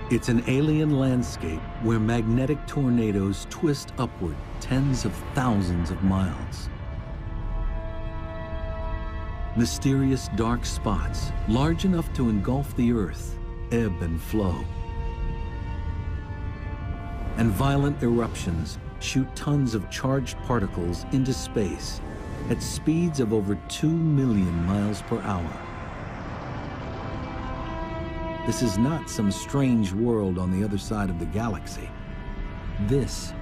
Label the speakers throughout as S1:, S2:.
S1: It's an alien landscape where magnetic tornadoes twist upward tens of thousands of miles. Mysterious dark spots, large enough to engulf the Earth, ebb and flow. And violent eruptions shoot tons of charged particles into space at speeds of over 2 million miles per hour. This is not some strange world on the other side of the galaxy. This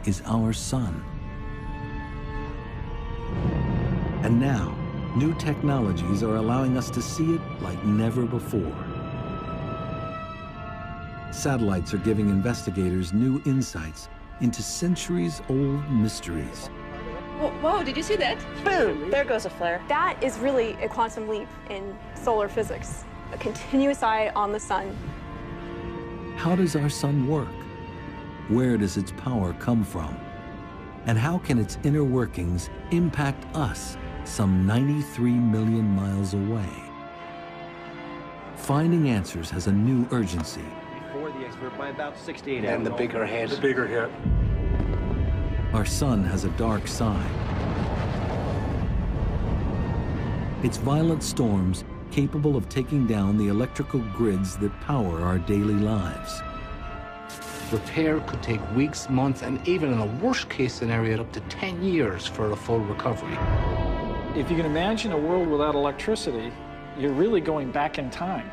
S1: is our sun. And now, new technologies are allowing us to see it like never before. Satellites are giving investigators new insights into centuries-old mysteries.
S2: Whoa, did you see that?
S3: Boom, there goes a flare.
S4: That is really a quantum leap in solar physics, a continuous eye on the sun.
S1: How does our sun work? Where does its power come from? And how can its inner workings impact us some 93 million miles away? Finding answers has a new urgency.
S5: Before the expert by about 68
S6: And the bigger hit.
S7: The bigger hit.
S1: Our sun has a dark side. It's violent storms capable of taking down the electrical grids that power our daily lives.
S6: Repair could take weeks, months, and even in a worst-case scenario, up to 10 years for a full recovery.
S7: If you can imagine a world without electricity, you're really going back in time.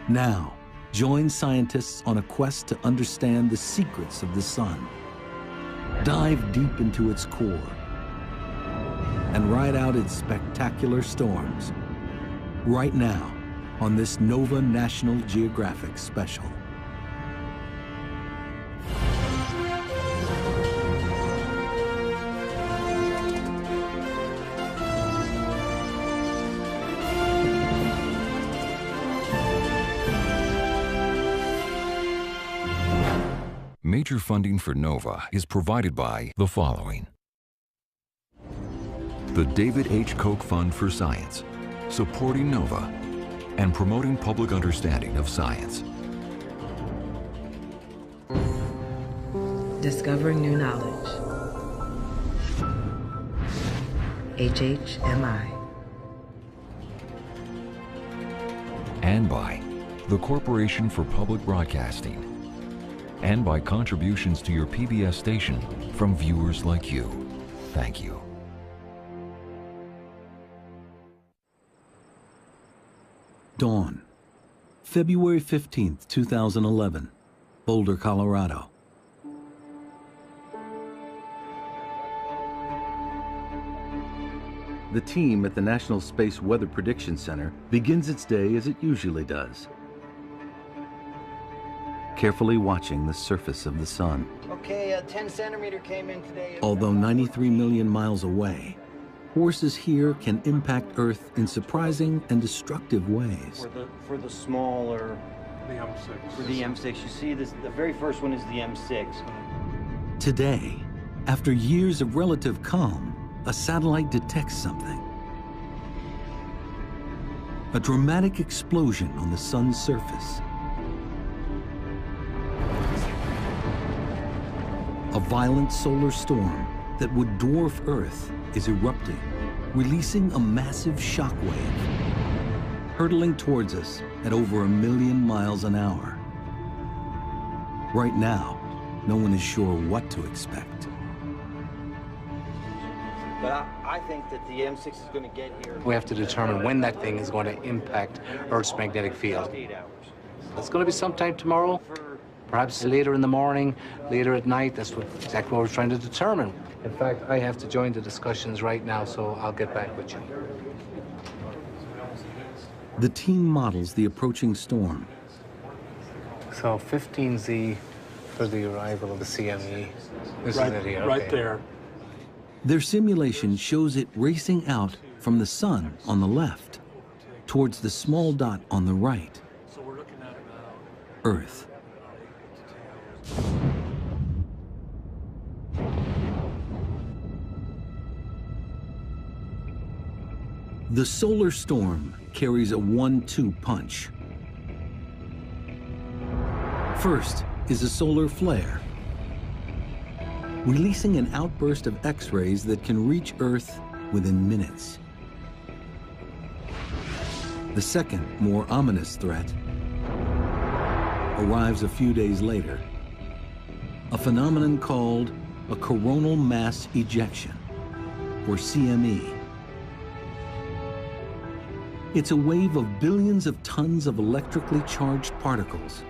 S1: Now, join scientists on a quest to understand the secrets of the sun. Dive deep into its core and ride out its spectacular storms. Right now, on this Nova National Geographic special.
S8: Major funding for NOVA is provided by the following. The David H. Koch Fund for Science, supporting NOVA and promoting public understanding of science.
S9: Discovering new knowledge. HHMI.
S8: And by the Corporation for Public Broadcasting. And by contributions to your PBS station from viewers like you. Thank you.
S1: Dawn, February 15th, 2011, Boulder, Colorado. The team at the National Space Weather Prediction Center begins its day as it usually does, carefully watching the surface of the sun.
S5: Okay, a 10 centimeter came in today.
S1: Although 93 million miles away, forces here can impact Earth in surprising and destructive ways.
S5: For the smaller,
S7: The M6.
S5: for the M6, you see this. The very first one is the M6.
S1: Today, after years of relative calm, a satellite detects something. A dramatic explosion on the sun's surface. A violent solar storm that would dwarf Earth is erupting, releasing a massive shockwave, hurtling towards us at over 1 million miles an hour. Right now, no one is sure what to expect.
S5: But I think that the M6 is going to get here.
S6: We have to determine when that thing is going to impact Earth's magnetic field.
S5: 8 hours.
S6: It's going to be sometime tomorrow, perhaps later in the morning, later at night. That's exactly what we're trying to determine. In fact, I have to join the discussions right now, so I'll get back with you.
S1: The team models the approaching storm.
S6: So 15Z for the arrival of the CME. This is it here.
S7: Right
S6: okay.
S7: there.
S1: Their simulation shows it racing out from the sun on the left towards the small dot on the right, Earth. The solar storm carries a 1-2 punch. First is a solar flare, releasing an outburst of X-rays that can reach Earth within minutes. The second, more ominous threat arrives a few days later, a phenomenon called a coronal mass ejection, or CME. It's a wave of billions of tons of electrically charged particles,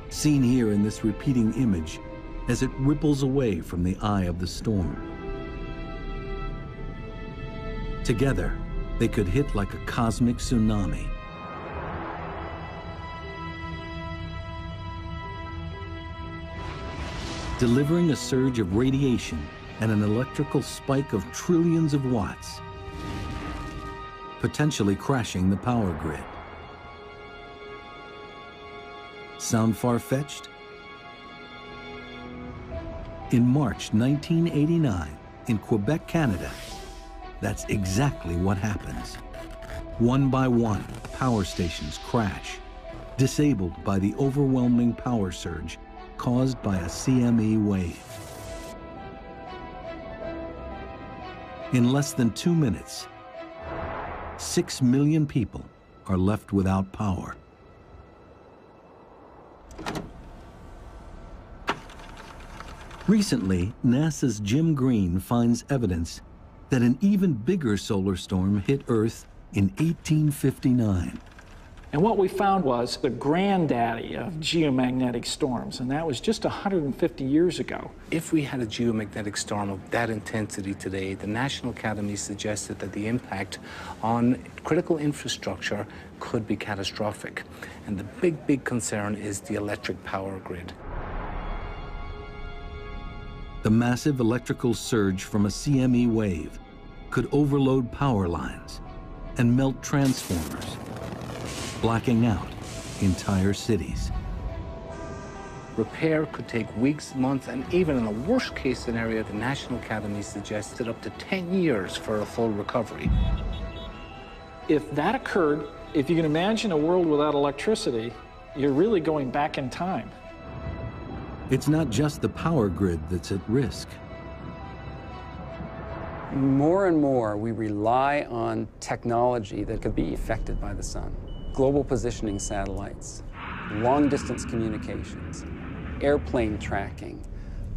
S1: seen here in this repeating image as it ripples away from the eye of the storm. Together, they could hit like a cosmic tsunami. Delivering a surge of radiation and an electrical spike of trillions of watts, potentially crashing the power grid. Sound far-fetched? In March 1989, in Quebec, Canada, that's exactly what happens. One by one, power stations crash, disabled by the overwhelming power surge caused by a CME wave. In less than 2 minutes, 6 million people are left without power. Recently, NASA's Jim Green finds evidence that an even bigger solar storm hit Earth in 1859.
S7: And what we found was the granddaddy of geomagnetic storms, and that was just 150 years ago.
S6: If we had a geomagnetic storm of that intensity today, the National Academy suggested that the impact on critical infrastructure could be catastrophic. And the big concern is the electric power grid.
S1: The massive electrical surge from a CME wave could overload power lines and melt transformers, blacking out entire cities.
S6: Repair could take weeks, months, and even in a worst-case scenario, the National Academy suggested up to 10 years for a full recovery.
S7: If that occurred, if you can imagine a world without electricity, you're really going back in time.
S1: It's not just the power grid that's at risk.
S3: More and more, we rely on technology that could be affected by the sun. Global positioning satellites, long-distance communications, airplane tracking,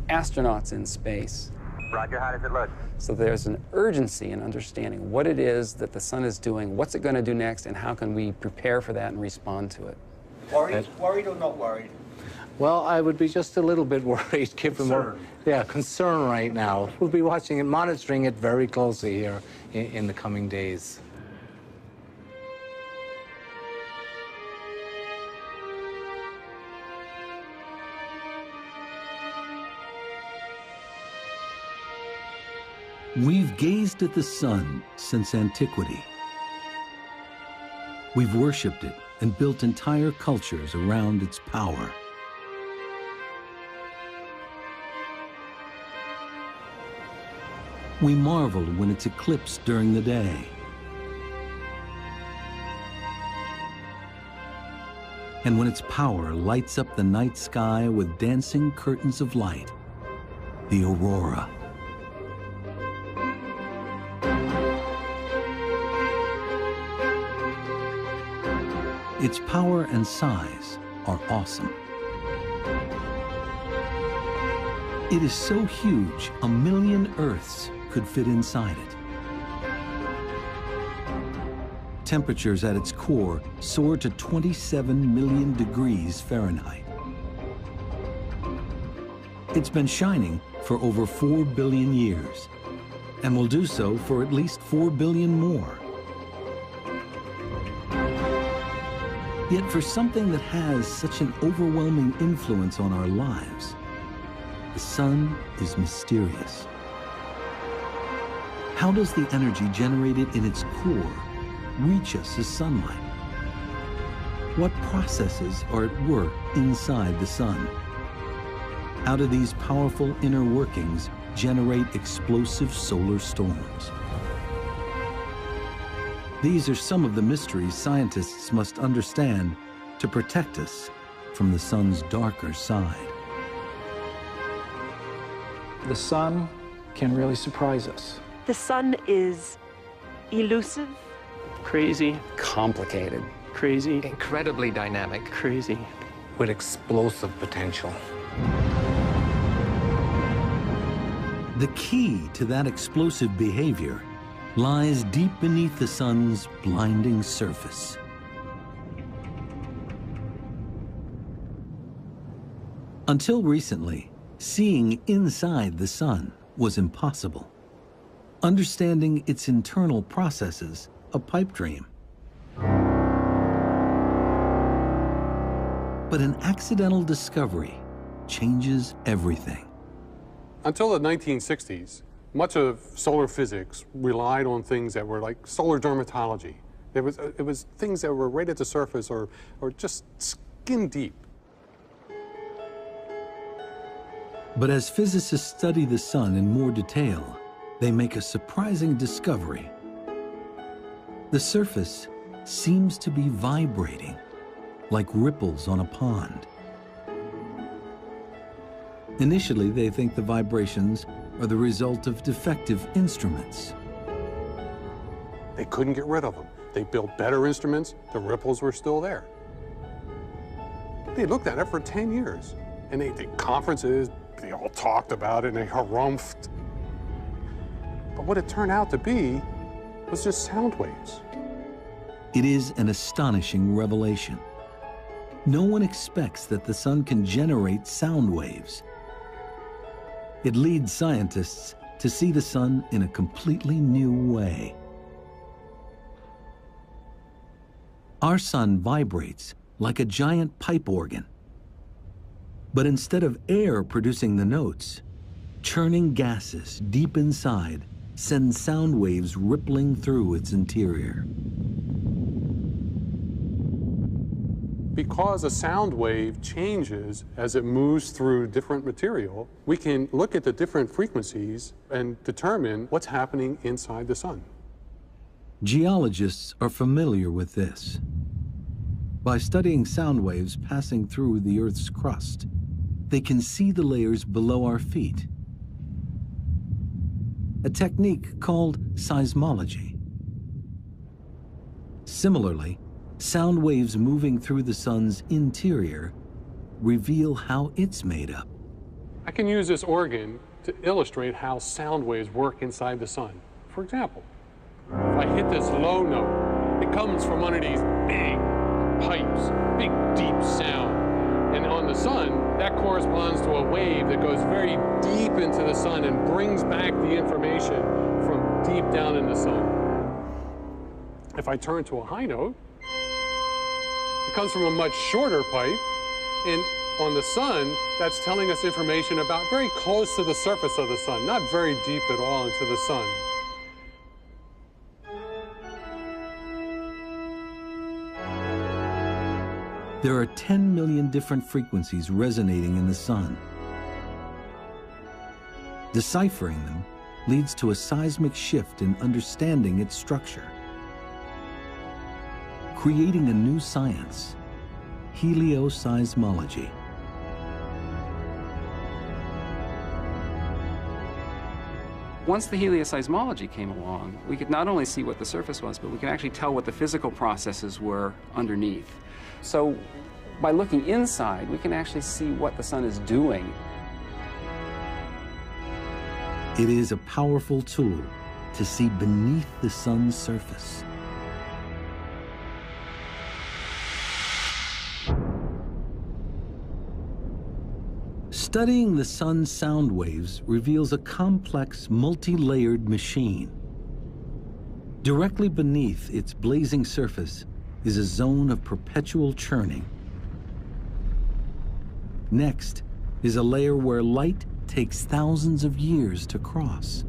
S3: astronauts in space.
S9: Roger, how does it look?
S3: So there's an urgency in understanding what it is that the sun is doing, what's it going to do next, and how can we prepare for that and respond to it.
S5: Worried or not worried?
S6: Well, I would be just a little bit worried, given concern right now. We'll be watching and monitoring it very closely here in the coming days.
S1: We've gazed at the sun since antiquity. We've worshipped it and built entire cultures around its power. We marvel when it's eclipsed during the day. And when its power lights up the night sky with dancing curtains of light, the aurora. Its power and size are awesome. It is so huge, 1 million Earths could fit inside it. Temperatures at its core soar to 27 million degrees Fahrenheit. It's been shining for over 4 billion years, and will do so for at least 4 billion more. Yet for something that has such an overwhelming influence on our lives, the sun is mysterious. How does the energy generated in its core reach us as sunlight? What processes are at work inside the sun? How do these powerful inner workings generate explosive solar storms? These are some of the mysteries scientists must understand to protect us from the sun's darker side.
S7: The sun can really surprise us.
S9: The sun is elusive,
S10: crazy,
S3: Complicated.
S10: crazy,
S11: Incredibly dynamic.
S10: crazy.
S6: With explosive potential.
S1: The key to that explosive behavior lies deep beneath the sun's blinding surface. Until recently, seeing inside the sun was impossible. Understanding its internal processes, a pipe dream. But an accidental discovery changes everything.
S12: Until the 1960s, much of solar physics relied on things that were like solar dermatology. It was things that were right at the surface or just skin deep.
S1: But as physicists study the sun in more detail, they make a surprising discovery. The surface seems to be vibrating, like ripples on a pond. Initially, they think the vibrations are the result of defective instruments.
S12: They couldn't get rid of them. They built better instruments, the ripples were still there. They looked at it for 10 years, and they did conferences, they all talked about it, and they harumphed. But what it turned out to be was just sound waves.
S1: It is an astonishing revelation. No one expects that the sun can generate sound waves. It leads scientists to see the sun in a completely new way. Our sun vibrates like a giant pipe organ. But instead of air producing the notes, churning gases deep inside send sound waves rippling through its interior.
S12: Because a sound wave changes as it moves through different material, we can look at the different frequencies and determine what's happening inside the sun.
S1: Geologists are familiar with this. By studying sound waves passing through the Earth's crust, they can see the layers below our feet. A technique called seismology. Similarly, sound waves moving through the sun's interior reveal how it's made up.
S12: I can use this organ to illustrate how sound waves work inside the sun. For example, if I hit this low note, it comes from one of these big pipes, big deep sound. And on the sun, that corresponds to a wave that goes very deep into the sun and brings back the information from deep down in the sun. If I turn to a high note, it comes from a much shorter pipe, and on the sun, that's telling us information about very close to the surface of the sun, not very deep at all into the sun.
S1: There are 10 million different frequencies resonating in the sun. Deciphering them leads to a seismic shift in understanding its structure, creating a new science, helioseismology.
S3: Once the helioseismology came along, we could not only see what the surface was, but we could actually tell what the physical processes were underneath. So by looking inside, we can actually see what the sun is doing.
S1: It is a powerful tool to see beneath the sun's surface. Studying the sun's sound waves reveals a complex, multi-layered machine. Directly beneath its blazing surface is a zone of perpetual churning. Next is a layer where light takes thousands of years to cross.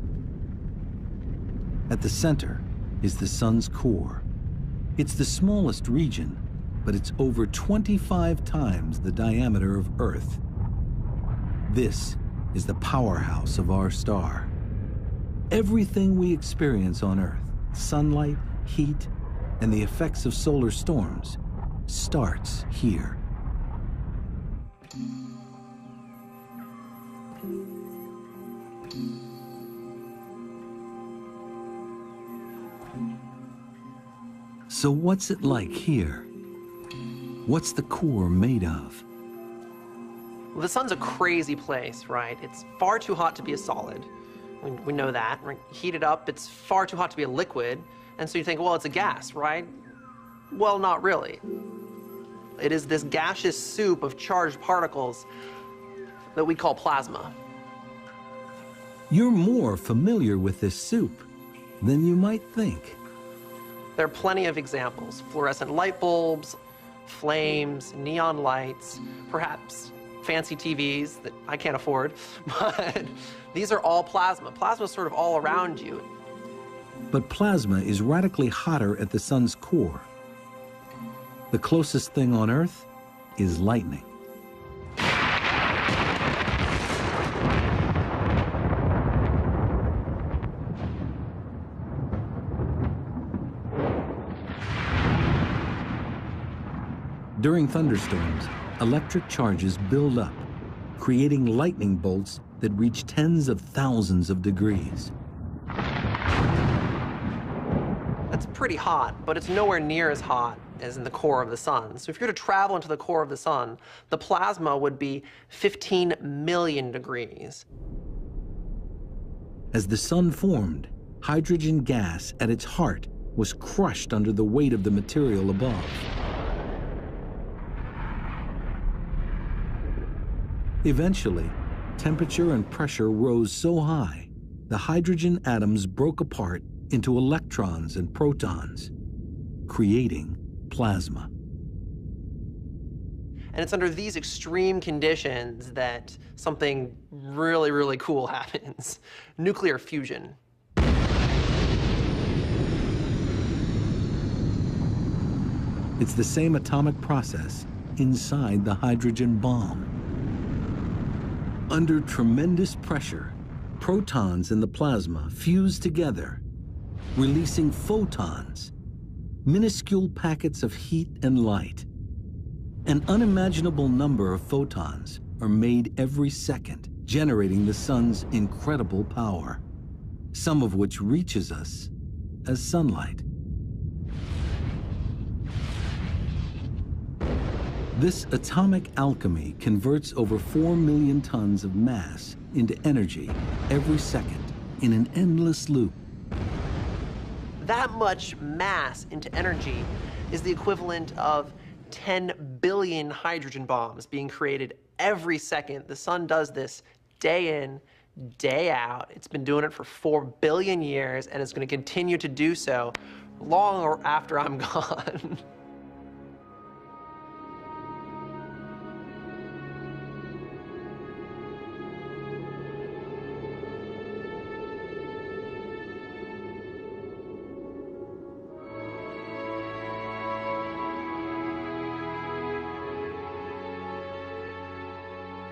S1: At the center is the sun's core. It's the smallest region, but it's over 25 times the diameter of Earth. This is the powerhouse of our star. Everything we experience on Earth, sunlight, heat, and the effects of solar storms, starts here. So what's it like here? What's the core made of?
S10: Well, the sun's a crazy place, right? It's far too hot to be a solid. We know that. Right? Heat it up, it's far too hot to be a liquid. And so you think, well, it's a gas, right? Well, not really. It is this gaseous soup of charged particles that we call plasma.
S1: You're more familiar with this soup than you might think.
S10: There are plenty of examples. Fluorescent light bulbs, flames, neon lights, perhaps fancy TVs that I can't afford, but these are all plasma. Plasma is sort of all around you.
S1: But plasma is radically hotter at the sun's core. The closest thing on Earth is lightning. During thunderstorms, electric charges build up, creating lightning bolts that reach tens of thousands of degrees.
S10: That's pretty hot, but it's nowhere near as hot as in the core of the sun. So if you were to travel into the core of the sun, the plasma would be 15 million degrees.
S1: As the sun formed, hydrogen gas at its heart was crushed under the weight of the material above. Eventually, temperature and pressure rose so high, the hydrogen atoms broke apart into electrons and protons, creating plasma.
S10: And it's under these extreme conditions that something really, really cool happens. Nuclear fusion.
S1: It's the same atomic process inside the hydrogen bomb. Under tremendous pressure, protons in the plasma fuse together, releasing photons, minuscule packets of heat and light. An unimaginable number of photons are made every second, generating the sun's incredible power, some of which reaches us as sunlight. This atomic alchemy converts over 4 million tons of mass into energy every second in an endless loop.
S10: That much mass into energy is the equivalent of 10 billion hydrogen bombs being created every second. The sun does this day in, day out. It's been doing it for 4 billion years, and it's going to continue to do so long after I'm gone.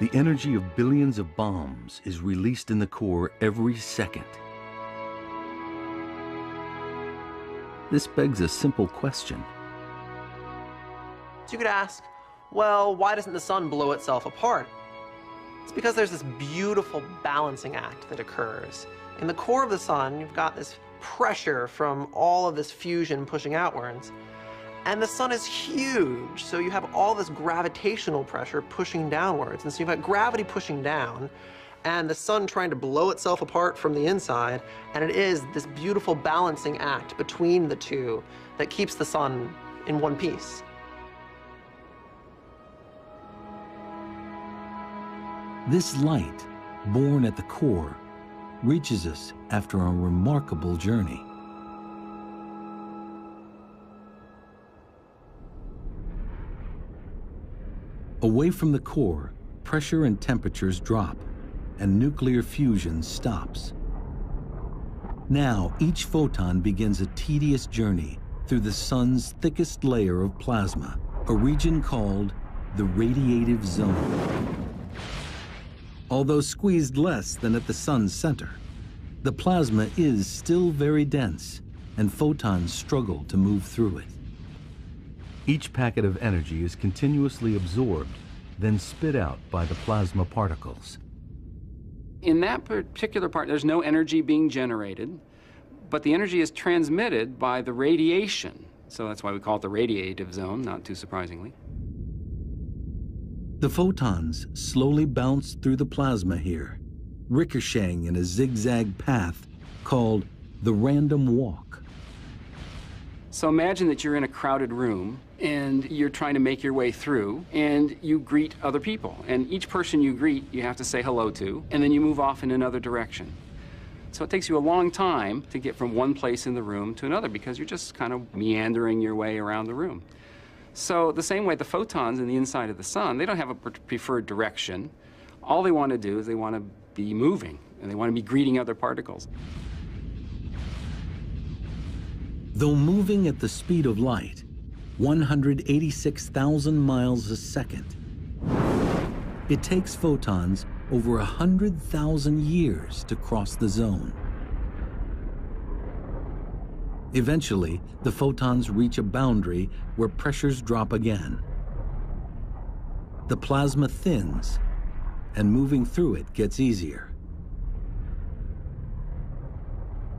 S1: The energy of billions of bombs is released in the core every second. This begs a simple question.
S10: So you could ask, well, why doesn't the sun blow itself apart? It's because there's this beautiful balancing act that occurs. In the core of the sun, you've got this pressure from all of this fusion pushing outwards. And the sun is huge, so you have all this gravitational pressure pushing downwards. And so you've got gravity pushing down, and the sun trying to blow itself apart from the inside, and it is this beautiful balancing act between the two that keeps the sun in one piece.
S1: This light, born at the core, reaches us after a remarkable journey. Away from the core, pressure and temperatures drop, and nuclear fusion stops. Now, each photon begins a tedious journey through the sun's thickest layer of plasma, a region called the radiative zone. Although squeezed less than at the sun's center, the plasma is still very dense, and photons struggle to move through it. Each packet of energy is continuously absorbed, then spit out by the plasma particles.
S3: In that particular part, there's no energy being generated, but the energy is transmitted by the radiation. So that's why we call it the radiative zone, not too surprisingly.
S1: The photons slowly bounce through the plasma here, ricocheting in a zigzag path called the random walk.
S3: So imagine that you're in a crowded room and you're trying to make your way through and you greet other people. And each person you greet, you have to say hello to, and then you move off in another direction. So it takes you a long time to get from one place in the room to another because you're just kind of meandering your way around the room. So the same way the photons in the inside of the sun, they don't have a preferred direction. All they want to do is they want to be moving and they want to be greeting other particles.
S1: Though moving at the speed of light, 186,000 miles a second, it takes photons over 100,000 years to cross the zone. Eventually, the photons reach a boundary where pressures drop again. The plasma thins, and moving through it gets easier.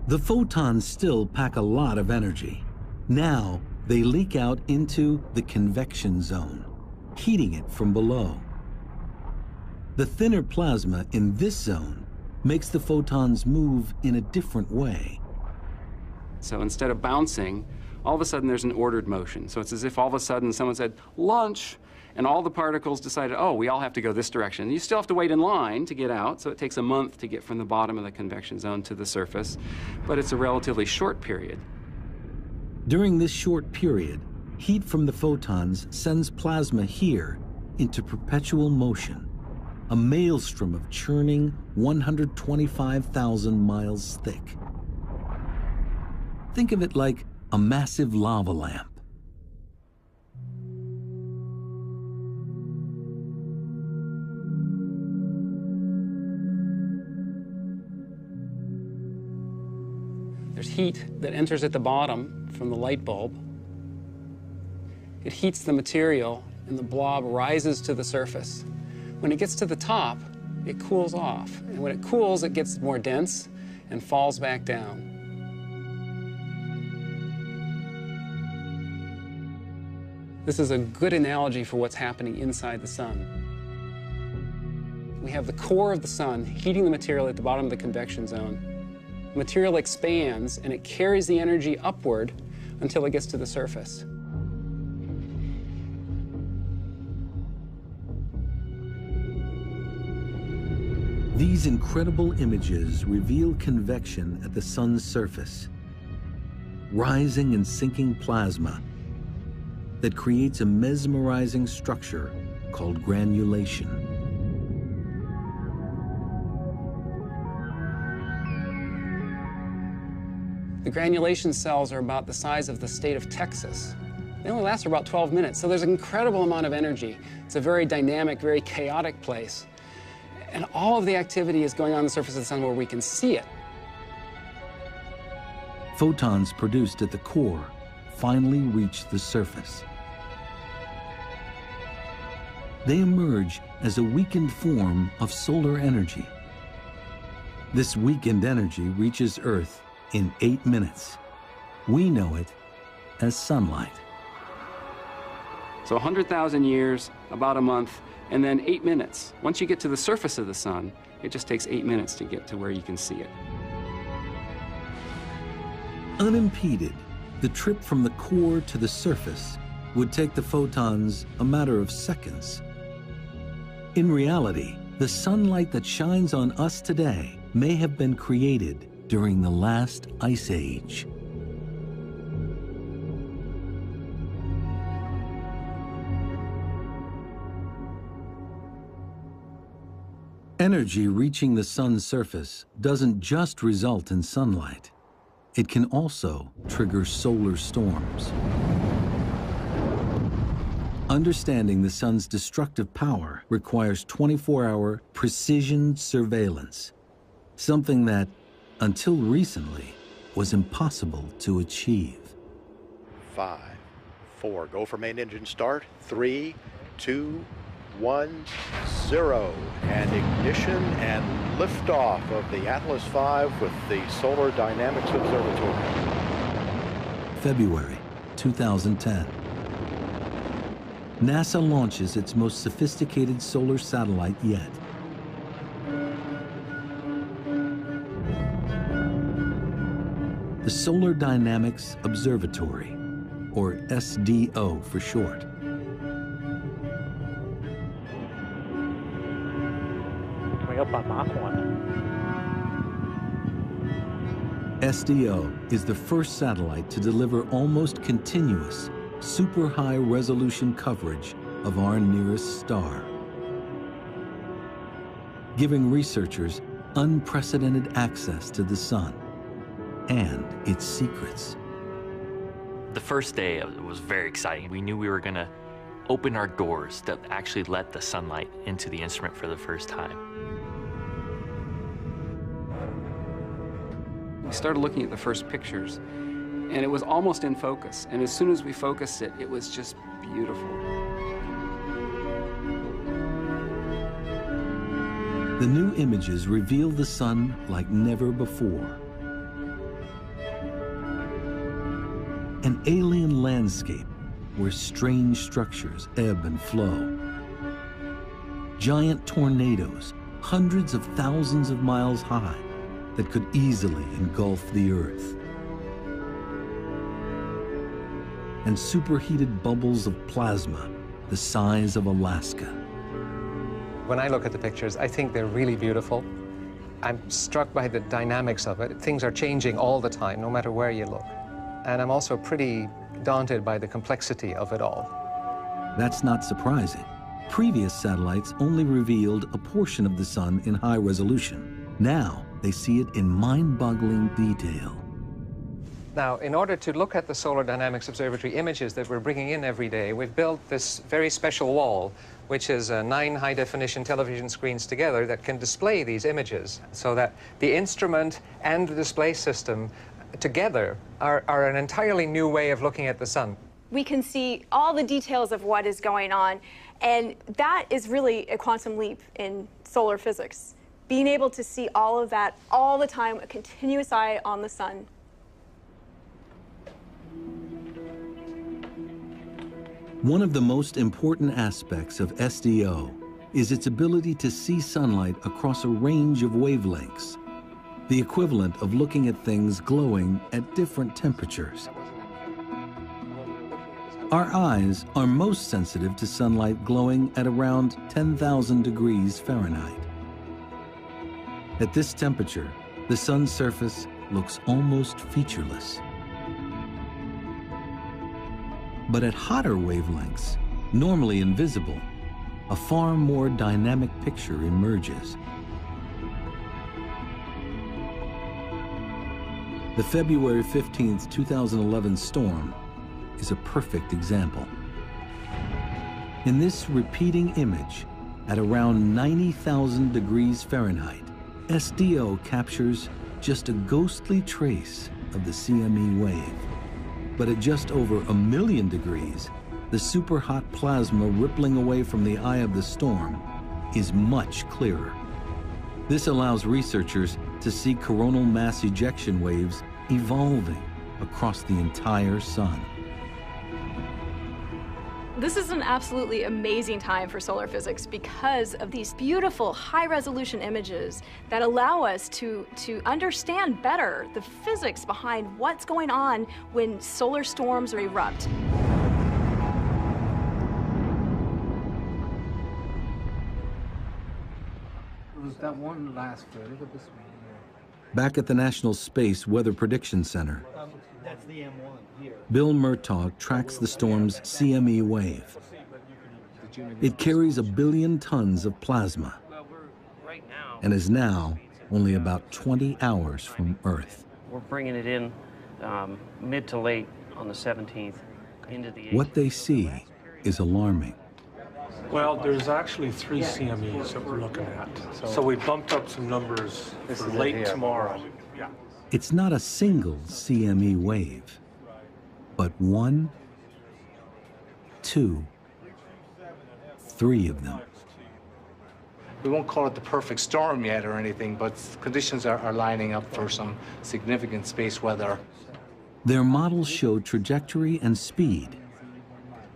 S1: The photons still pack a lot of energy. Now, they leak out into the convection zone, heating it from below. The thinner plasma in this zone makes the photons move in a different way.
S3: So instead of bouncing, all of a sudden there's an ordered motion. So it's as if all of a sudden someone said, lunch, and all the particles decided, oh, we all have to go this direction. You still have to wait in line to get out, so it takes a month to get from the bottom of the convection zone to the surface, but it's a relatively short period.
S1: During this short period, heat from the photons sends plasma here into perpetual motion, a maelstrom of churning 125,000 miles thick. Think of it like a massive lava lamp.
S3: There's heat that enters at the bottom from the light bulb. It heats the material and the blob rises to the surface. When it gets to the top, it cools off. And when it cools, it gets more dense and falls back down. This is a good analogy for what's happening inside the sun. We have the core of the sun heating the material at the bottom of the convection zone. The material expands and it carries the energy upward until it gets to the surface.
S1: These incredible images reveal convection at the sun's surface, rising and sinking plasma that creates a mesmerizing structure called granulation.
S3: The granulation cells are about the size of the state of Texas. They only last for about 12 minutes, so there's an incredible amount of energy. It's a very dynamic, very chaotic place. And all of the activity is going on the surface of the sun where we can see it.
S1: Photons produced at the core finally reach the surface. They emerge as a weakened form of solar energy. This weakened energy reaches Earth in 8 minutes. We know it as sunlight.
S3: So 100,000 years, about a month, and then 8 minutes. Once you get to the surface of the sun, it just takes 8 minutes to get to where you can see it.
S1: Unimpeded, the trip from the core to the surface would take the photons a matter of seconds. In reality, the sunlight that shines on us today may have been created during the last ice age. Energy reaching the sun's surface doesn't just result in sunlight. It can also trigger solar storms. Understanding the sun's destructive power requires 24-hour precision surveillance, something that, until recently, was impossible to achieve.
S11: 5, 4, go for main engine start. 3, 2, 1, 0. And ignition and liftoff of the Atlas V with the Solar Dynamics Observatory.
S1: February 2010. NASA launches its most sophisticated solar satellite yet. The Solar Dynamics Observatory, or SDO for short.
S7: Coming up on Mach 1.
S1: SDO is the first satellite to deliver almost continuous, super high resolution coverage of our nearest star, giving researchers unprecedented access to the sun and its secrets.
S13: The first day was very exciting. We knew we were going to open our doors that actually let the sunlight into the instrument for the first time.
S3: We started looking at the first pictures, and it was almost in focus. And as soon as we focused it, it was just beautiful.
S1: The new images reveal the sun like never before. An alien landscape where strange structures ebb and flow. Giant tornadoes, hundreds of thousands of miles high, that could easily engulf the Earth. And superheated bubbles of plasma the size of Alaska.
S14: When I look at the pictures, I think they're really beautiful. I'm struck by the dynamics of it. Things are changing all the time, no matter where you look. And I'm also pretty daunted by the complexity of it all.
S1: That's not surprising. Previous satellites only revealed a portion of the sun in high resolution. Now, they see it in mind-boggling detail.
S14: Now, in order to look at the Solar Dynamics Observatory images that we're bringing in every day, we've built this very special wall, which is 9 high-definition television screens together that can display these images, so that the instrument and the display system together are an entirely new way of looking at the sun.
S4: We can see all the details of what is going on, and that is really a quantum leap in solar physics. Being able to see all of that all the time, a continuous eye on the sun.
S1: One of the most important aspects of SDO is its ability to see sunlight across a range of wavelengths, the equivalent of looking at things glowing at different temperatures. Our eyes are most sensitive to sunlight glowing at around 10,000 degrees Fahrenheit. At this temperature, the sun's surface looks almost featureless. But at hotter wavelengths, normally invisible, a far more dynamic picture emerges. The February 15, 2011 storm is a perfect example. In this repeating image, at around 90,000 degrees Fahrenheit, SDO captures just a ghostly trace of the CME wave. But at just over 1,000,000 degrees, the superhot plasma rippling away from the eye of the storm is much clearer. This allows researchers to see coronal mass ejection waves evolving across the entire sun.
S4: This is an absolutely amazing time for solar physics because of these beautiful high-resolution images that allow us to understand better the physics behind what's going on when solar storms erupt.
S6: There's that one last bit. Look at this one here.
S1: Back at the National Space Weather Prediction Center,
S5: That's the M1 here.
S1: Bill Murtaugh tracks the storm's CME wave. It carries 1 billion tons of plasma and is now only about 20 hours from Earth.
S15: We're bringing it in mid to late on the 17th into the 18th.
S1: What they see is alarming.
S16: Well, there's actually 3 CMEs that we're looking at. So we bumped up some numbers for late tomorrow. Yeah.
S1: It's not a single CME wave, but 1, 2, 3 of them.
S6: We won't call it the perfect storm yet or anything, but conditions are lining up for some significant space weather.
S1: Their models show trajectory and speed,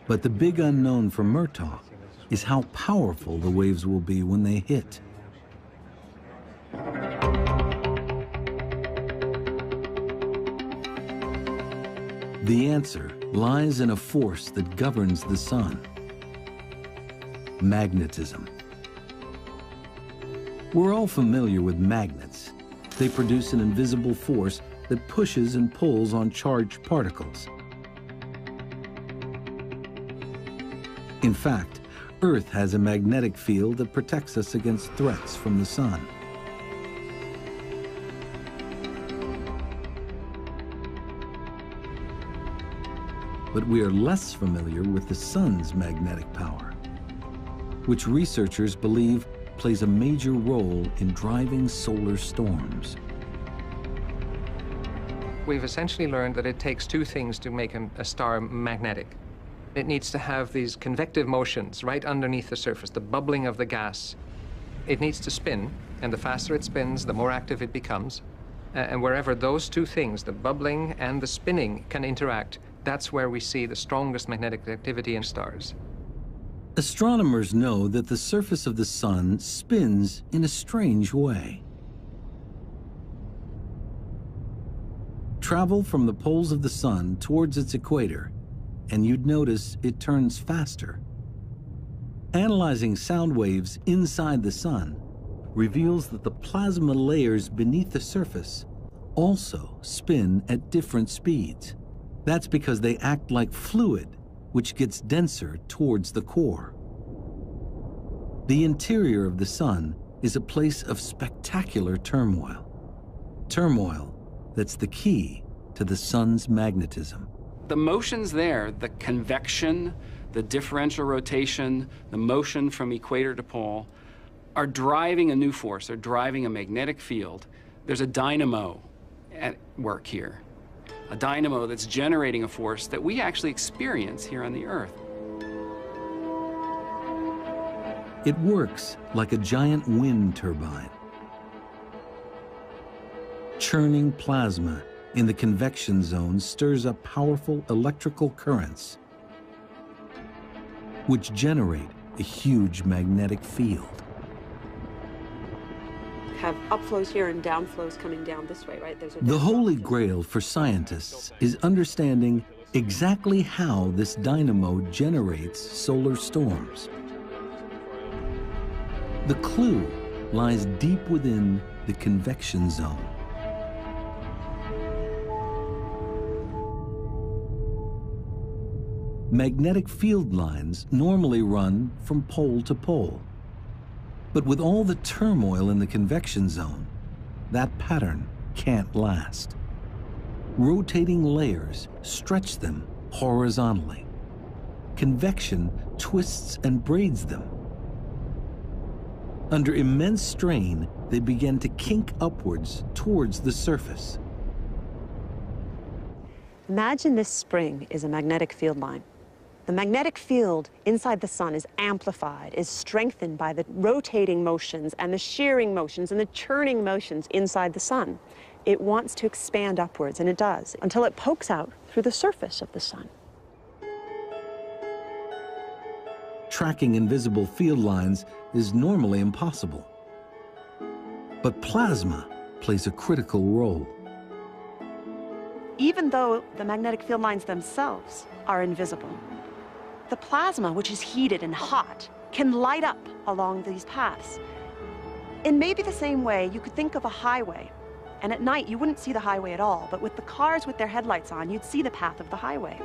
S1: but the big unknown for Murtaugh is how powerful the waves will be when they hit. The answer lies in a force that governs the sun: magnetism. We're all familiar with magnets. They produce an invisible force that pushes and pulls on charged particles. In fact, Earth has a magnetic field that protects us against threats from the sun. But we are less familiar with the sun's magnetic power, which researchers believe plays a major role in driving solar storms.
S14: We've essentially learned that it takes two things to make a star magnetic. It needs to have these convective motions right underneath the surface, the bubbling of the gas. It needs to spin, and the faster it spins, the more active it becomes. And wherever those two things, the bubbling and the spinning, can interact, that's where we see the strongest magnetic activity in stars.
S1: Astronomers know that the surface of the sun spins in a strange way. Travel from the poles of the sun towards its equator, and you'd notice it turns faster. Analyzing sound waves inside the sun reveals that the plasma layers beneath the surface also spin at different speeds. That's because they act like fluid, which gets denser towards the core. The interior of the sun is a place of spectacular turmoil. Turmoil that's the key to the sun's magnetism.
S17: The motions there, the convection, the differential rotation, the motion from equator to pole, are driving a new force. They're driving a magnetic field. There's a dynamo at work here. A dynamo that's generating a force that we actually experience here on the Earth.
S1: It works like a giant wind turbine. Churning plasma in the convection zone stirs up powerful electrical currents, which generate a huge magnetic field.
S9: Have upflows here and downflows coming down this way, right?
S1: The holy grail for scientists is understanding exactly how this dynamo generates solar storms. The clue lies deep within the convection zone. Magnetic field lines normally run from pole to pole. But with all the turmoil in the convection zone, that pattern can't last. Rotating layers stretch them horizontally. Convection twists and braids them. Under immense strain, they begin to kink upwards towards the surface.
S9: Imagine this spring is a magnetic field line. The magnetic field inside the sun is amplified, is strengthened by the rotating motions and the shearing motions and the churning motions inside the sun. It wants to expand upwards, and it does, until it pokes out through the surface of the sun.
S1: Tracking invisible field lines is normally impossible. But plasma plays a critical role.
S9: Even though the magnetic field lines themselves are invisible, the plasma, which is heated and hot, can light up along these paths. In maybe the same way, you could think of a highway, and at night you wouldn't see the highway at all, but with the cars with their headlights on, you'd see the path of the highway.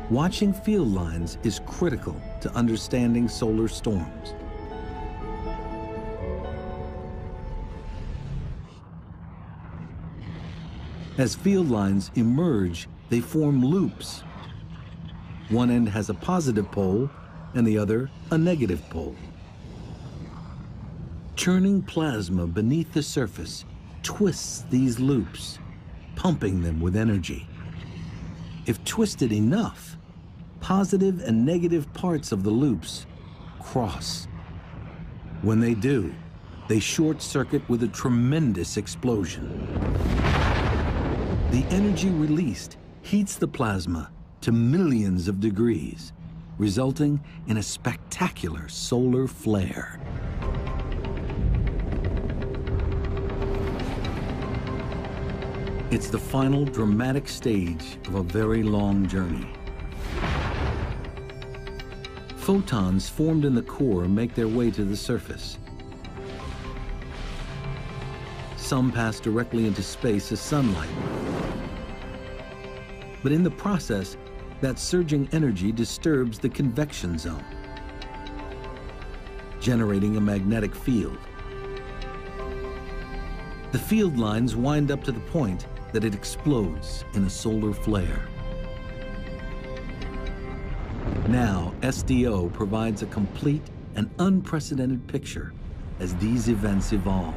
S1: Watching field lines is critical to understanding solar storms. As field lines emerge, they form loops. One end has a positive pole and the other a negative pole. Churning plasma beneath the surface twists these loops, pumping them with energy. If twisted enough, positive and negative parts of the loops cross. When they do, they short circuit with a tremendous explosion. The energy released heats the plasma to millions of degrees, resulting in a spectacular solar flare. It's the final dramatic stage of a very long journey. Photons formed in the core make their way to the surface. Some pass directly into space as sunlight. But in the process, that surging energy disturbs the convection zone, generating a magnetic field. The field lines wind up to the point that it explodes in a solar flare. Now, SDO provides a complete and unprecedented picture as these events evolve.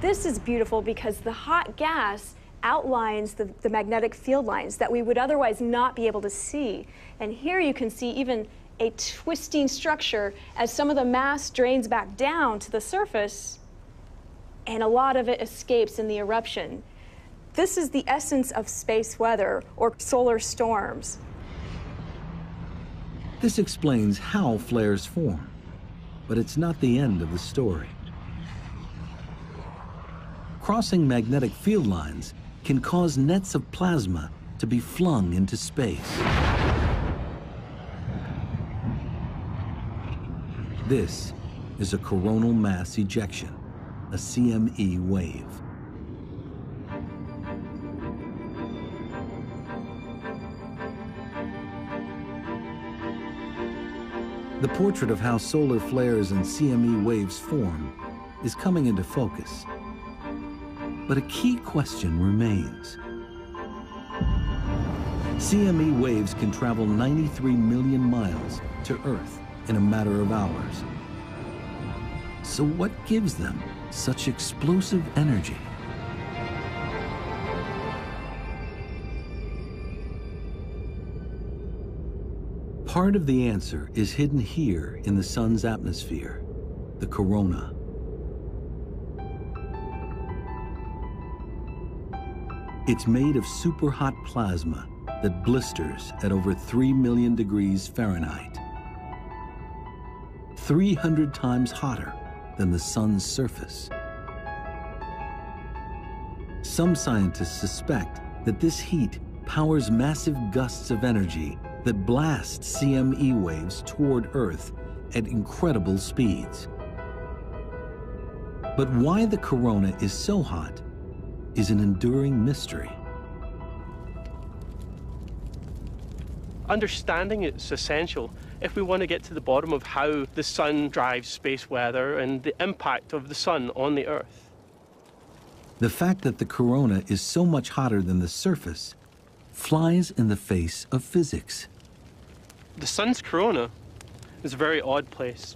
S4: This is beautiful because the hot gas outlines the magnetic field lines that we would otherwise not be able to see. And here you can see even a twisting structure as some of the mass drains back down to the surface, and a lot of it escapes in the eruption. This is the essence of space weather, or solar storms.
S1: This explains how flares form, but it's not the end of the story. Crossing magnetic field lines can cause nets of plasma to be flung into space. This is a coronal mass ejection, a CME wave. The portrait of how solar flares and CME waves form is coming into focus. But a key question remains. CME waves can travel 93 million miles to Earth in a matter of hours. So what gives them such explosive energy? Part of the answer is hidden here in the sun's atmosphere, the corona. It's made of super-hot plasma that blisters at over 3 million degrees Fahrenheit. 300 times hotter than the sun's surface. Some scientists suspect that this heat powers massive gusts of energy that blast CME waves toward Earth at incredible speeds. But why the corona is so hot is an enduring mystery.
S15: Understanding it's essential if we want to get to the bottom of how the sun drives space weather and the impact of the sun on the Earth.
S1: The fact that the corona is so much hotter than the surface flies in the face of physics.
S15: The sun's corona is a very odd place.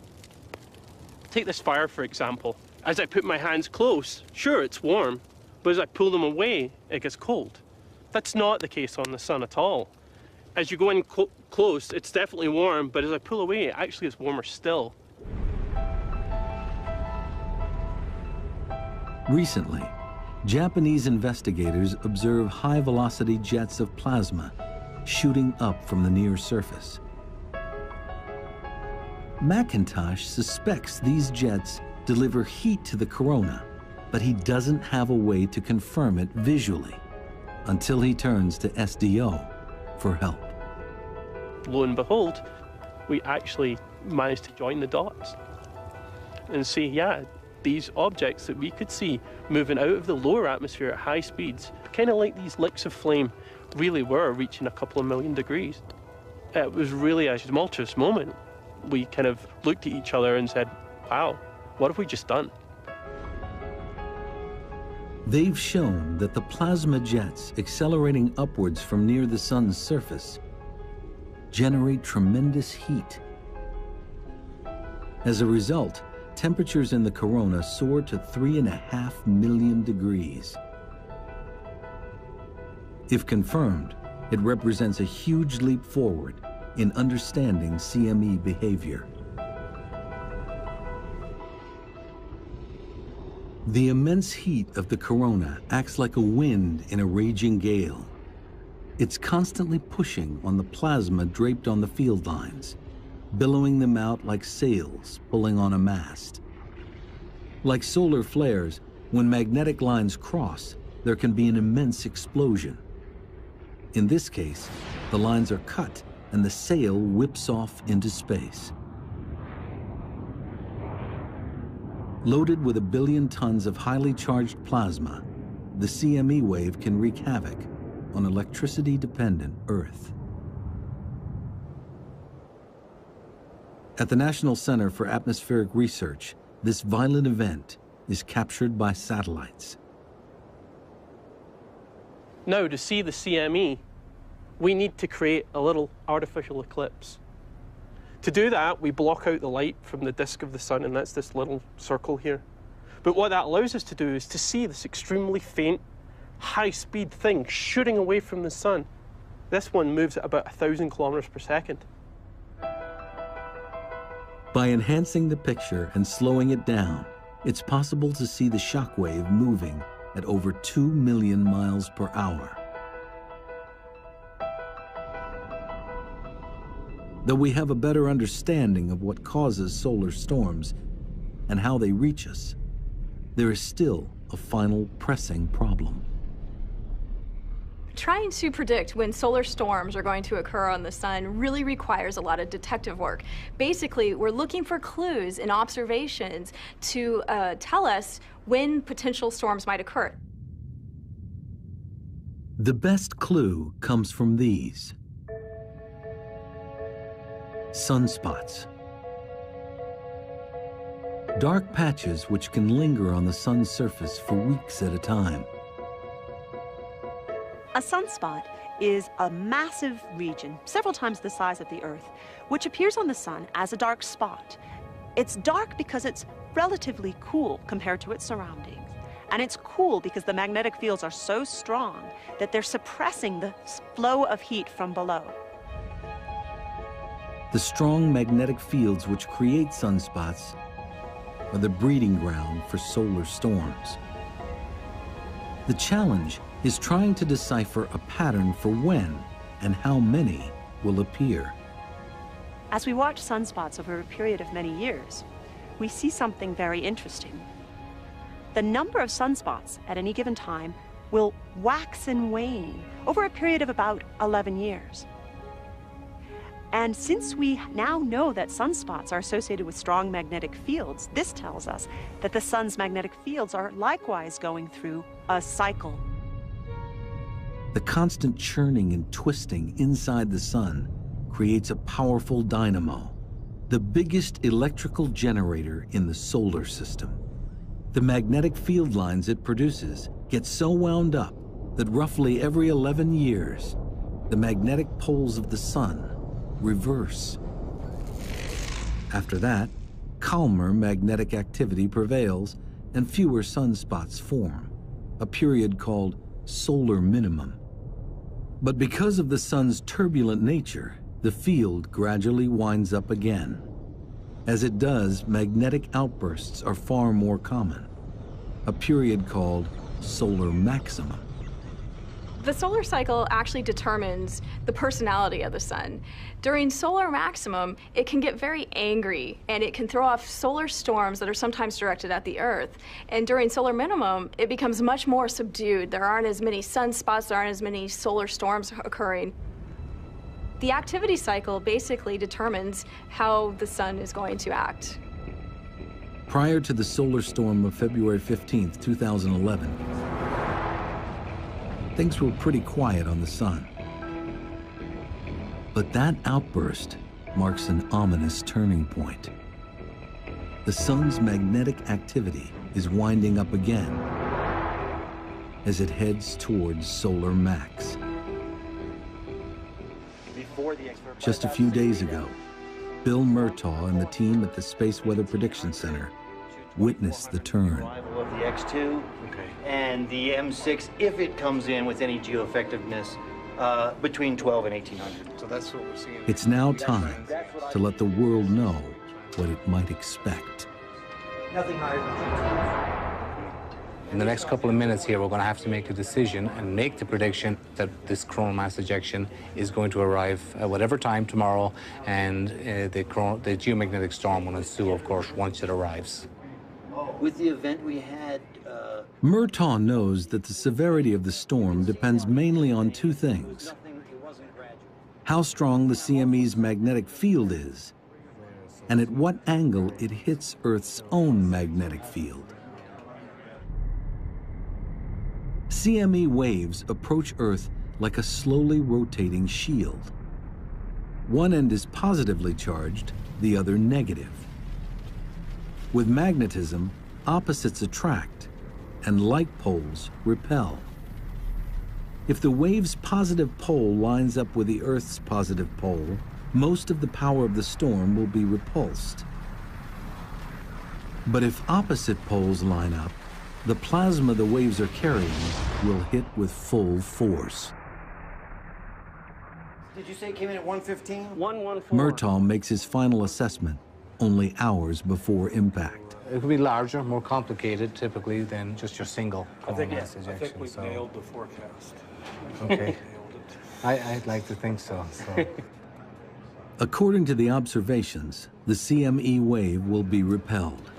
S15: Take this fire, for example. As I put my hands close, sure, it's warm, but as I pull them away, it gets cold. That's not the case on the sun at all. As you go in close, it's definitely warm, but as I pull away, it actually is warmer still.
S1: Recently, Japanese investigators observe high-velocity jets of plasma shooting up from the near surface. McIntosh suspects these jets deliver heat to the corona, but he doesn't have a way to confirm it visually until he turns to SDO for help.
S15: Lo and behold, we actually managed to join the dots and see, yeah, these objects that we could see moving out of the lower atmosphere at high speeds, kind of like these licks of flame really were reaching a couple of million degrees. It was really a tumultuous moment. We kind of looked at each other and said, wow, what have we just done?
S1: They've shown that the plasma jets accelerating upwards from near the sun's surface generate tremendous heat. As a result, temperatures in the corona soar to 3.5 million degrees. If confirmed, it represents a huge leap forward in understanding CME behavior. The immense heat of the corona acts like a wind in a raging gale. It's constantly pushing on the plasma draped on the field lines, billowing them out like sails pulling on a mast. Like solar flares, when magnetic lines cross, there can be an immense explosion. In this case, the lines are cut and the sail whips off into space. Loaded with 1 billion tons of highly charged plasma, the CME wave can wreak havoc on electricity-dependent Earth. At the National Center for Atmospheric Research, this violent event is captured by satellites.
S15: Now, to see the CME, we need to create a little artificial eclipse. To do that, we block out the light from the disk of the sun, and that's this little circle here. But what that allows us to do is to see this extremely faint, high-speed thing shooting away from the sun. This one moves at about 1,000 kilometers per second.
S1: By enhancing the picture and slowing it down, it's possible to see the shockwave moving at over 2 million miles per hour. Though we have a better understanding of what causes solar storms and how they reach us, there is still a final pressing problem.
S4: Trying to predict when solar storms are going to occur on the sun really requires a lot of detective work. Basically, we're looking for clues in observations to tell us when potential storms might occur.
S1: The best clue comes from these. Sunspots. Dark patches which can linger on the sun's surface for weeks at a time.
S9: A sunspot is a massive region, several times the size of the Earth, which appears on the sun as a dark spot. It's dark because it's relatively cool compared to its surroundings. And it's cool because the magnetic fields are so strong that they're suppressing the flow of heat from below.
S1: The strong magnetic fields which create sunspots are the breeding ground for solar storms. The challenge is trying to decipher a pattern for when and how many will appear.
S9: As we watch sunspots over a period of many years, we see something very interesting. The number of sunspots at any given time will wax and wane over a period of about 11 years. And since we now know that sunspots are associated with strong magnetic fields, this tells us that the sun's magnetic fields are likewise going through a cycle.
S1: The constant churning and twisting inside the sun creates a powerful dynamo, the biggest electrical generator in the solar system. The magnetic field lines it produces get so wound up that roughly every 11 years, the magnetic poles of the sun reverse. After that, calmer magnetic activity prevails and fewer sunspots form, a period called solar minimum. But because of the sun's turbulent nature, the field gradually winds up again. As it does, magnetic outbursts are far more common, a period called solar maximum.
S4: The solar cycle actually determines the personality of the sun. During solar maximum, it can get very angry and it can throw off solar storms that are sometimes directed at the Earth. And during solar minimum, it becomes much more subdued. There aren't as many sunspots, there aren't as many solar storms occurring. The activity cycle basically determines how the sun is going to act.
S1: Prior to the solar storm of February 15th, 2011, things were pretty quiet on the sun. But that outburst marks an ominous turning point. The sun's magnetic activity is winding up again as it heads towards solar max. Just a few days ago, Bill Murtaugh and the team at the Space Weather Prediction Center witnessed the turn.
S5: Arrival of the X2 and the M6, if it comes in with any geoeffectiveness, between 12 and 1800.
S6: So that's what we're seeing.
S1: It's now time to let the world know what it might expect.
S5: Nothing higher than
S6: In the next couple of minutes here, we're going to have to make a decision and make the prediction that this coronal mass ejection is going to arrive at whatever time tomorrow, and the geomagnetic storm will ensue, of course, once it arrives.
S5: With the event we had...
S1: Murtaugh knows that the severity of the storm depends mainly on two things: how strong the CME's magnetic field is, and at what angle it hits Earth's own magnetic field. CME waves approach Earth like a slowly rotating shield. One end is positively charged, the other negative. With magnetism, opposites attract, and like poles repel. If the wave's positive pole lines up with the Earth's positive pole, most of the power of the storm will be repulsed. But if opposite poles line up, the plasma the waves are carrying will hit with full force.
S5: Did you say it came in at 115?
S10: 114.
S1: Murtaugh makes his final assessment only hours before impact.
S6: It will be larger, more complicated, typically, than just your single coronal mass ejection.
S16: I think we nailed the forecast.
S6: Okay. I'd like to think so.
S1: According to the observations, the CME wave will be repelled.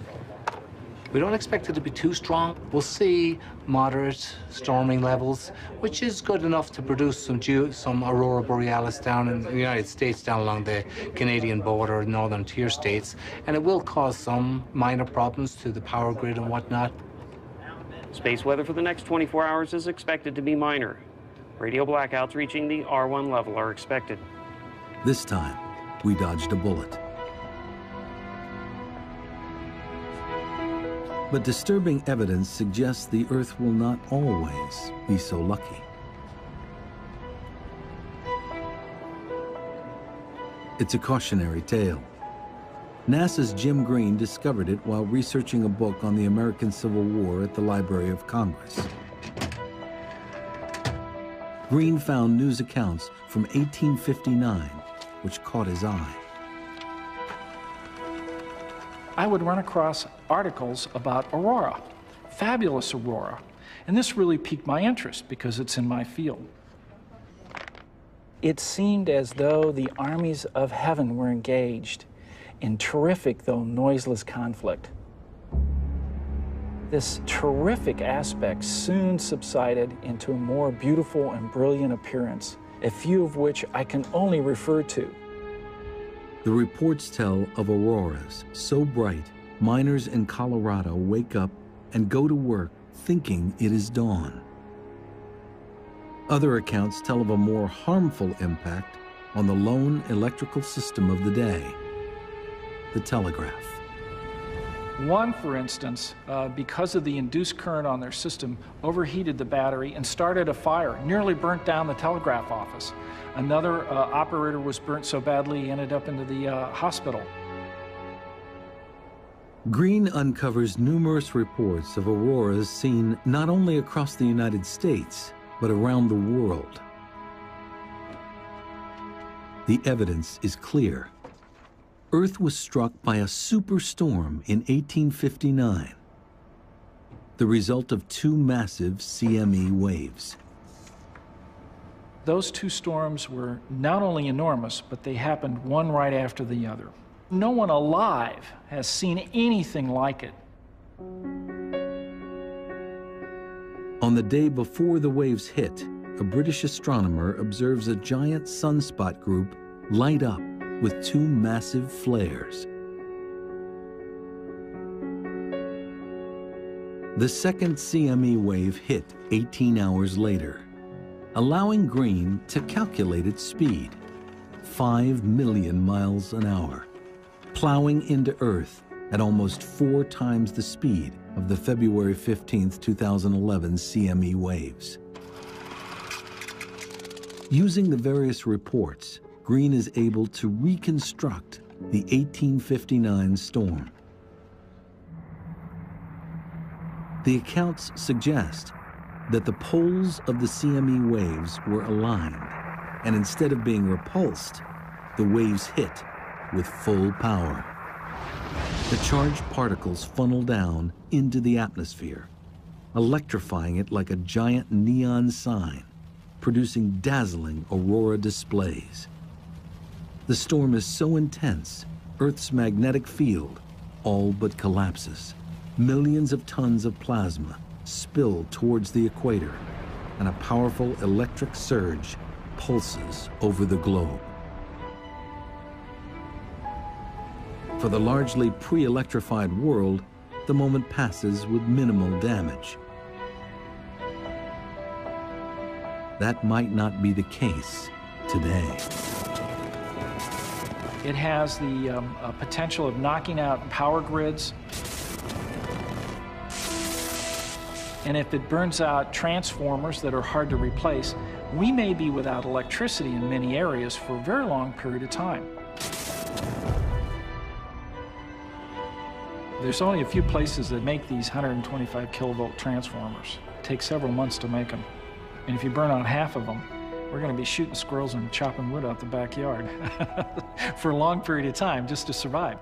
S6: We don't expect it to be too strong. We'll see moderate storming levels, which is good enough to produce some aurora borealis down in the United States, down along the Canadian border, northern tier states, and it will cause some minor problems to the power grid and whatnot.
S18: Space weather for the next 24 hours is expected to be minor. Radio blackouts reaching the R1 level are expected.
S1: This time, we dodged a bullet. But disturbing evidence suggests the Earth will not always be so lucky. It's a cautionary tale. NASA's Jim Green discovered it while researching a book on the American Civil War at the Library of Congress. Green found news accounts from 1859, which caught his eye.
S7: I would run across articles about aurora, fabulous aurora, and this really piqued my interest because it's in my field. It seemed as though the armies of heaven were engaged in terrific, though noiseless, conflict. This terrific aspect soon subsided into a more beautiful and brilliant appearance, a few of which I can only refer to.
S1: The reports tell of auroras so bright, miners in Colorado wake up and go to work thinking it is dawn. Other accounts tell of a more harmful impact on the lone electrical system of the day, the telegraph.
S7: One, for instance, because of the induced current on their system, overheated the battery and started a fire, nearly burnt down the telegraph office. Another operator was burnt so badly he ended up into the hospital.
S1: Green uncovers numerous reports of auroras seen not only across the United States, but around the world. The evidence is clear. Earth was struck by a superstorm in 1859, the result of two massive CME waves.
S7: Those two storms were not only enormous, but they happened one right after the other. No one alive has seen anything like it.
S1: On the day before the waves hit, a British astronomer observes a giant sunspot group light up with two massive flares. The second CME wave hit 18 hours later, allowing Green to calculate its speed, 5 million miles an hour, plowing into Earth at almost 4 times the speed of the February 15, 2011 CME waves. Using the various reports, Green is able to reconstruct the 1859 storm. The accounts suggest that the poles of the CME waves were aligned, and instead of being repulsed, the waves hit with full power. The charged particles funnel down into the atmosphere, electrifying it like a giant neon sign, producing dazzling aurora displays. The storm is so intense, Earth's magnetic field all but collapses. Millions of tons of plasma spill towards the equator, and a powerful electric surge pulses over the globe. For the largely pre-electrified world, the moment passes with minimal damage. That might not be the case today.
S7: It has the potential of knocking out power grids. And if it burns out transformers that are hard to replace, we may be without electricity in many areas for a very long period of time. There's only a few places that make these 125 kilovolt transformers. It takes several months to make them. And if you burn out half of them, we're going to be shooting squirrels and chopping wood out the backyard for a long period of time just to survive.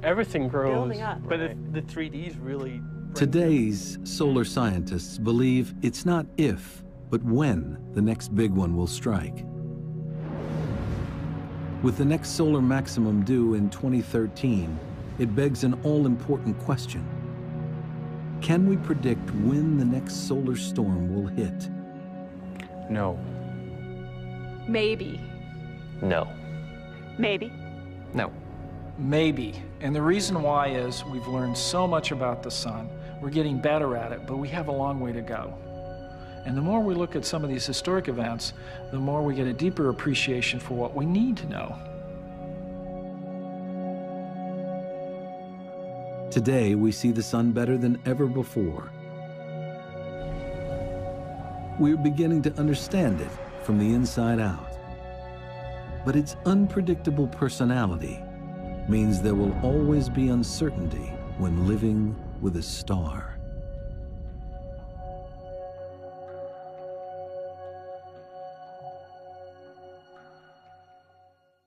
S15: Everything grows,
S9: building up.
S15: but the 3Ds really...
S1: Today's solar scientists believe it's not if, but when the next big one will strike. With the next solar maximum due in 2013, it begs an all-important question. Can we predict when the next solar storm will hit?
S6: No.
S4: Maybe.
S13: No.
S9: Maybe.
S14: No.
S7: Maybe. And the reason why is we've learned so much about the sun. We're getting better at it, but we have a long way to go. And the more we look at some of these historic events, the more we get a deeper appreciation for what we need to know.
S1: Today, we see the sun better than ever before. We're beginning to understand it from the inside out. But its unpredictable personality means there will always be uncertainty when living with a star.